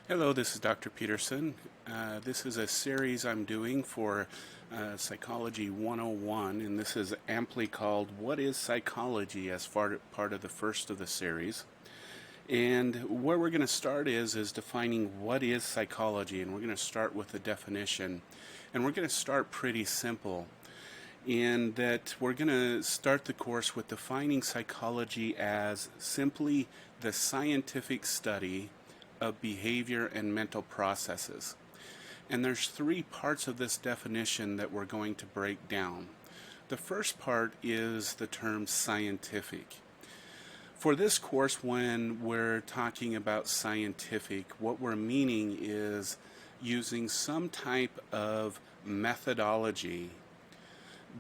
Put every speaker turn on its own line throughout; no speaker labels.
Hello, this is Dr. Peterson. This is a series I'm doing for Psychology 101, and this is amply called What is Psychology as part of the first of the series. And where we're going to start is defining what is psychology, and we're going to start with the definition. And we're going to start pretty simple in that we're going to start the course with defining psychology as simply the scientific study of behavior and mental processes. And there's three parts of this definition that we're going to break down. The first part is the term scientific. For this course, when we're talking about scientific, what we're meaning is using some type of methodology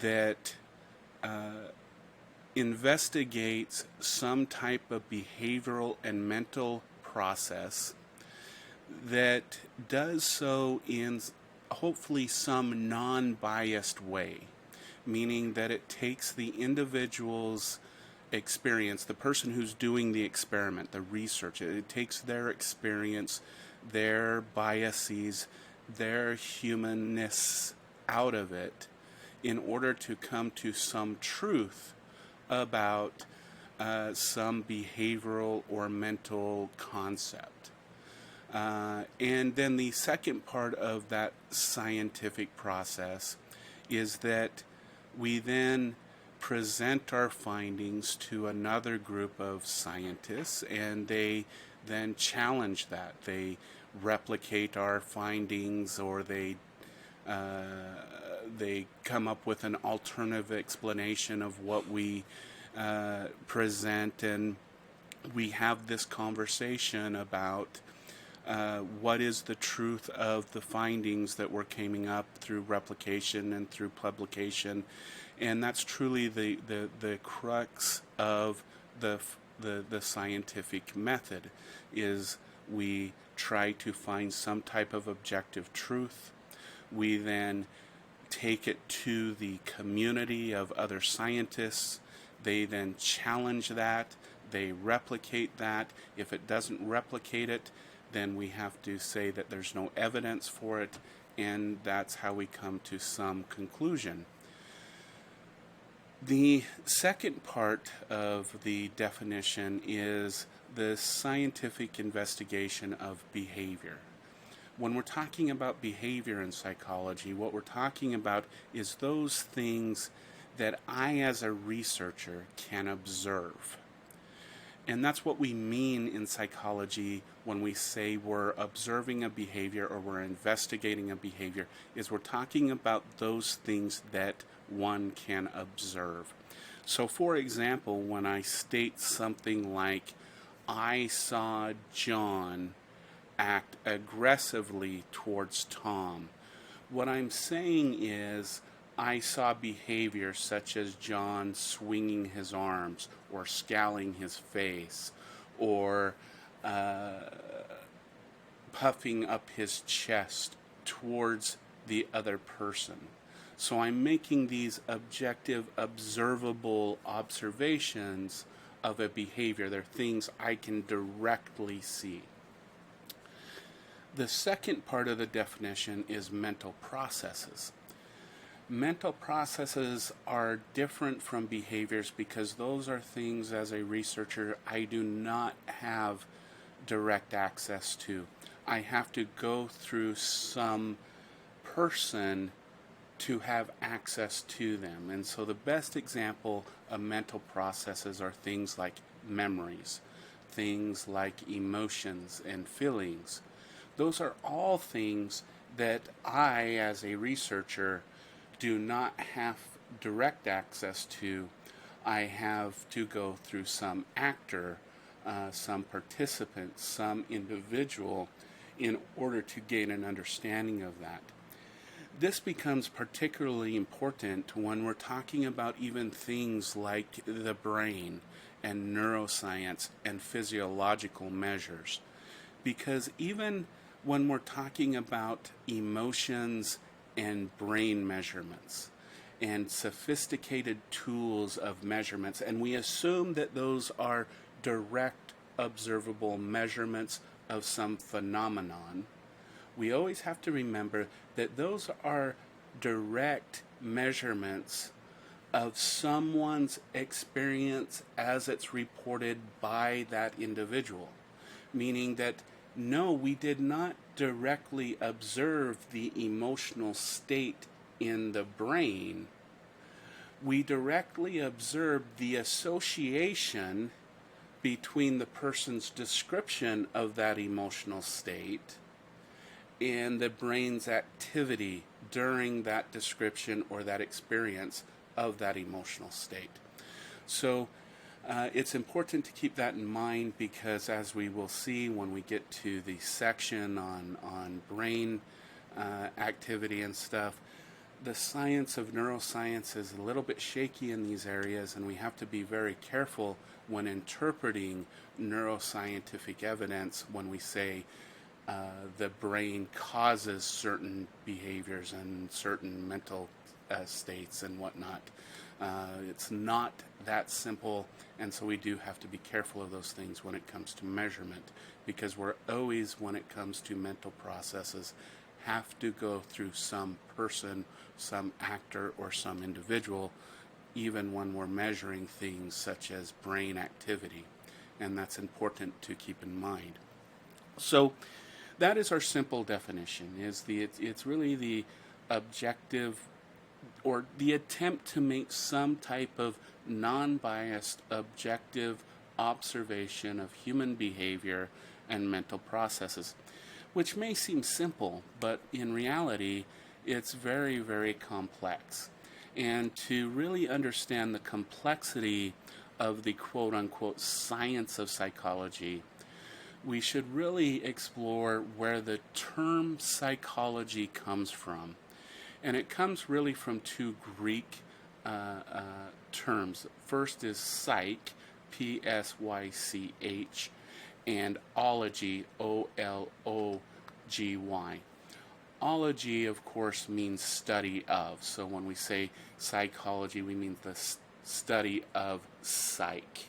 that investigates some type of behavioral and mental process that does so in hopefully some non-biased way, meaning that it takes the individual's experience, the person who's doing the experiment, the research, it takes their experience, their biases, their humanness out of it in order to come to some truth about some behavioral or mental concept. And then the second part of that scientific process is that we then present our findings to another group of scientists, and they then challenge that. They replicate our findings, or they come up with an alternative explanation of what we present, and we have this conversation about what is the truth of the findings that we're coming up through replication and through publication. And that's truly the crux of the scientific method, is we try to find some type of objective truth. We then take it to the community of other scientists. They then challenge that. They replicate that. If it doesn't replicate it, then we have to say that there's no evidence for it, and that's how we come to some conclusion. The second part of the definition is the scientific investigation of behavior. When we're talking about behavior in psychology, what we're talking about is those things that I, as a researcher, can observe. And that's what we mean in psychology when we say we're observing a behavior or we're investigating a behavior, is we're talking about those things that one can observe. So for example, when I state something like, I saw John act aggressively towards Tom, what I'm saying is I saw behavior such as John swinging his arms or scowling his face or puffing up his chest towards the other person. So I'm making these objective, observable observations of a behavior. They're things I can directly see. The second part of the definition is mental processes. Mental processes are different from behaviors because those are things, as a researcher, I do not have direct access to. I have to go through some person to have access to them. And so the best example of mental processes are things like memories, things like emotions and feelings. Those are all things that I, as a researcher, do not have direct access to. I have to go through some actor, some participant, some individual in order to gain an understanding of that. This becomes particularly important when we're talking about even things like the brain and neuroscience and physiological measures. Because even when we're talking about emotions and brain measurements and sophisticated tools of measurements, and we assume that those are direct observable measurements of some phenomenon, we always have to remember that those are direct measurements of someone's experience as it's reported by that individual. Meaning that, no, we did not directly observe the emotional state in the brain. We directly observed the association between the person's description of that emotional state and the brain's activity during that description or that experience of that emotional state. So it's important to keep that in mind, because as we will see when we get to the section on brain activity and stuff, the science of neuroscience is a little bit shaky in these areas, and we have to be very careful when interpreting neuroscientific evidence when we say the brain causes certain behaviors and certain mental states and whatnot. It's not that simple, and so we do have to be careful of those things when it comes to measurement, because we're always, when it comes to mental processes, have to go through some person, some actor, or some individual, even when we're measuring things such as brain activity, and that's important to keep in mind. So that is our simple definition. It's really the objective, or the attempt to make some type of non-biased, objective observation of human behavior and mental processes, which may seem simple, but in reality, it's very, very complex. And to really understand the complexity of the quote-unquote science of psychology, we should really explore where the term psychology comes from. And it comes really from two Greek terms. First is psych, P-S-Y-C-H, and ology, O-L-O-G-Y. Ology, of course, means study of. So when we say psychology, we mean the study of psych.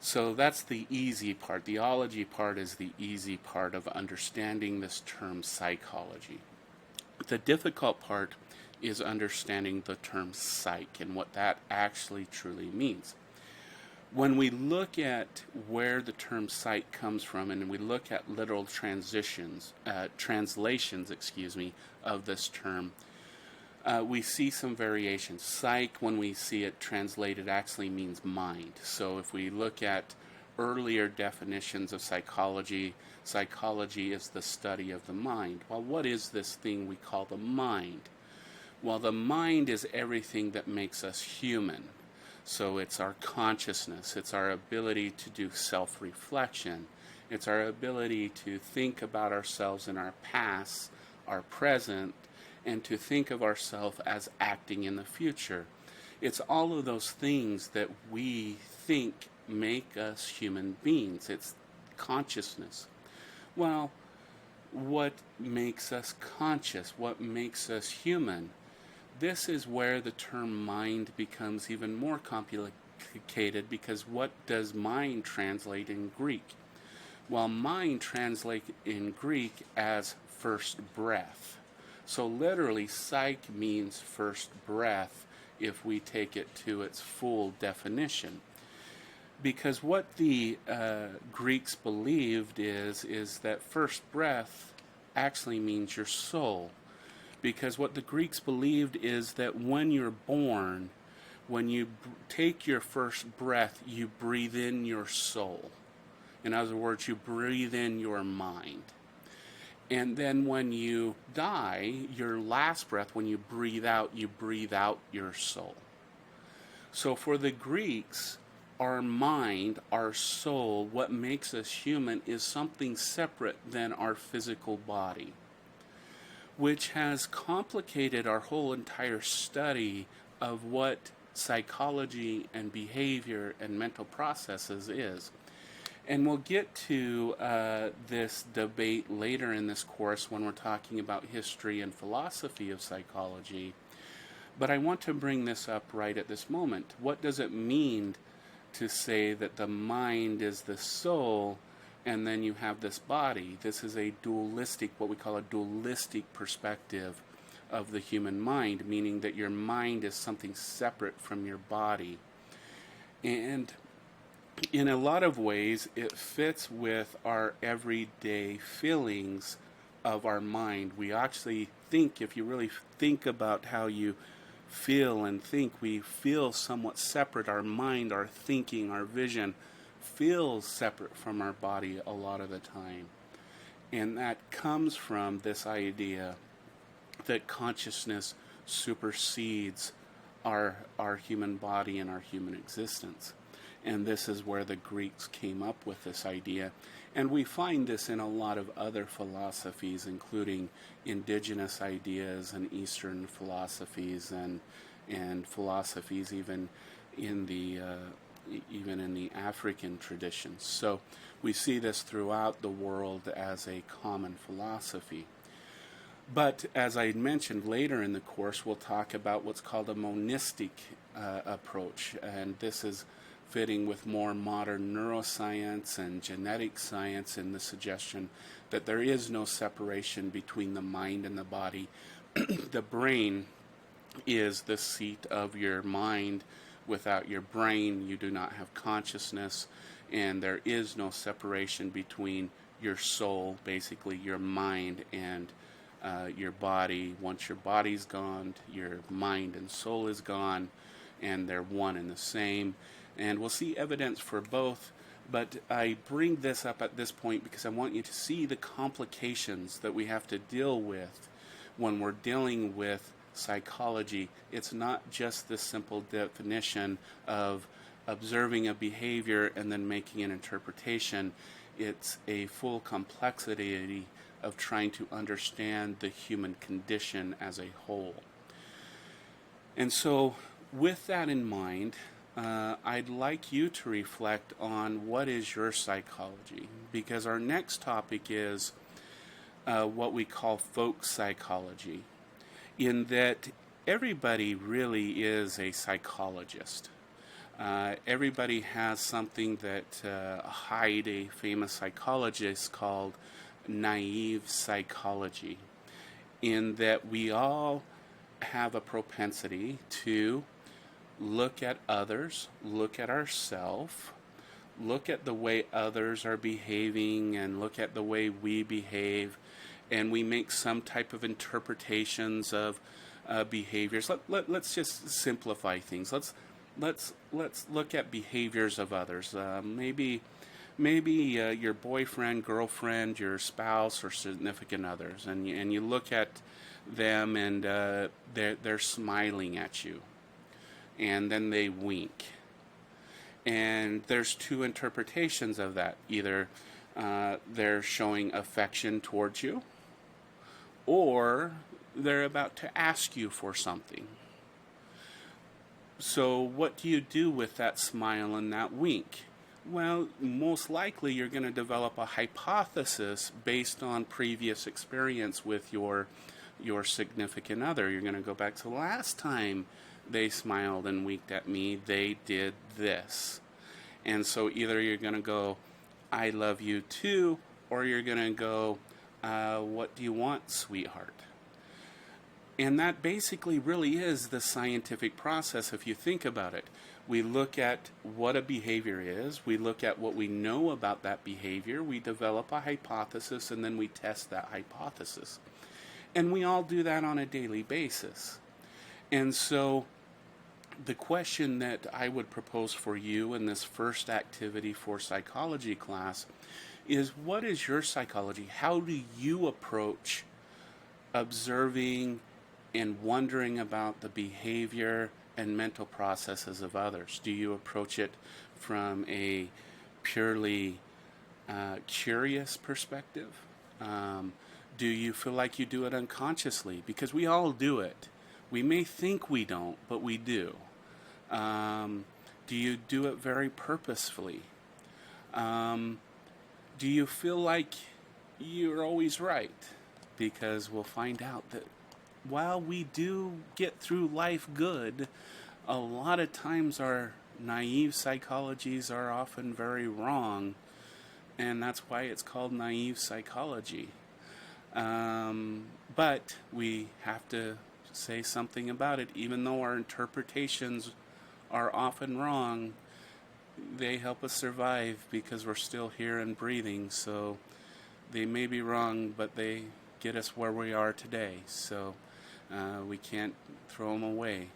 So that's the easy part. The ology part is the easy part of understanding this term psychology. The difficult part is understanding the term psych and what that actually truly means. When we look at where the term psych comes from, and we look at literal translations, of this term, we see some variations. Psych, when we see it translated, actually means mind. So if we look at earlier definitions of psychology, psychology is the study of the mind. Well, what is this thing we call the mind? Well, the mind is everything that makes us human. So it's our consciousness, it's our ability to do self-reflection, it's our ability to think about ourselves in our past, our present, and to think of ourselves as acting in the future. It's all of those things that we think make us human beings. It's consciousness. Well, what makes us conscious? What makes us human? This is where the term mind becomes even more complicated, because what does mind translate in Greek? Well, mind translates in Greek as first breath. So literally, psych means first breath if we take it to its full definition. Because what the Greeks believed is that first breath actually means your soul. Because what the Greeks believed is that when you're born, when you take your first breath, you breathe in your soul. In other words, you breathe in your mind. And then when you die, your last breath, when you breathe out your soul. So for the Greeks, our mind, our soul, what makes us human is something separate than our physical body, which has complicated our whole entire study of what psychology and behavior and mental processes is. And we'll get to this debate later in this course when we're talking about history and philosophy of psychology. But I want to bring this up right at this moment. What does it mean to say that the mind is the soul and then you have this body. This is a dualistic, what we call a dualistic perspective of the human mind, meaning that your mind is something separate from your body. And in a lot of ways, it fits with our everyday feelings of our mind. We actually think, if you really think about how you feel and think, we feel somewhat separate. Our mind, our thinking, our vision feels separate from our body a lot of the time. And that comes from this idea that consciousness supersedes our human body and our human existence. And this is where the Greeks came up with this idea. And we find this in a lot of other philosophies, including indigenous ideas and Eastern philosophies and philosophies even in the African traditions. So we see this throughout the world as a common philosophy. But as I mentioned later in the course, we'll talk about what's called a monistic approach, and this is fitting with more modern neuroscience and genetic science, and the suggestion that there is no separation between the mind and the body. The brain is the seat of your mind. Without your brain, you do not have consciousness, and there is no separation between your soul, basically your mind, and your body. Once your body's gone, your mind and soul is gone, and they're one and the same. And we'll see evidence for both, but I bring this up at this point because I want you to see the complications that we have to deal with when we're dealing with psychology. It's not just the simple definition of observing a behavior and then making an interpretation. It's a full complexity of trying to understand the human condition as a whole. And so, with that in mind, I'd like you to reflect on what is your psychology, because our next topic is what we call folk psychology, in that everybody really is a psychologist. Everybody has something that Hyde, a famous psychologist, called naive psychology, in that we all have a propensity to look at others, look at ourselves, look at the way others are behaving, and look at the way we behave, and we make some type of interpretations of behaviors. Let's just simplify things. Let's look at behaviors of others. Maybe your boyfriend, girlfriend, your spouse, or significant others, and you look at them, and they're smiling at you, and then they wink. And there's two interpretations of that. Either they're showing affection towards you, or they're about to ask you for something. So what do you do with that smile and that wink? Well, most likely you're going to develop a hypothesis based on previous experience with your significant other. You're going to go back to last time they smiled and winked at me, they did this. And so either you're going to go, I love you too, or you're going to go, what do you want, sweetheart? And that basically really is the scientific process if you think about it. We look at what a behavior is, we look at what we know about that behavior, we develop a hypothesis, and then we test that hypothesis. And we all do that on a daily basis. And so the question that I would propose for you in this first activity for psychology class is, what is your psychology? How do you approach observing and wondering about the behavior and mental processes of others? Do you approach it from a purely curious perspective? Do you feel like you do it unconsciously? Because we all do it. We may think we don't, but we do. Do you do it very purposefully? Do you feel like you're always right? Because we'll find out that while we do get through life good, a lot of times our naive psychologies are often very wrong, and that's why it's called naive psychology. But we have to say something about it. Even though our interpretations are often wrong, they help us survive because we're still here and breathing. So they may be wrong, but they get us where we are today. So we can't throw them away.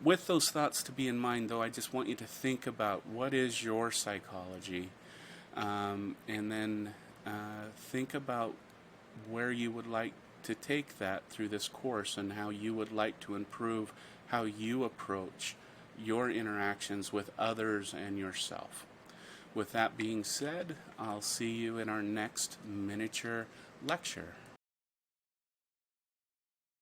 With those thoughts to be in mind, though, I just want you to think about what is your psychology, and then think about where you would like to take that through this course and how you would like to improve how you approach your interactions with others and yourself. With that being said, I'll see you in our next miniature lecture.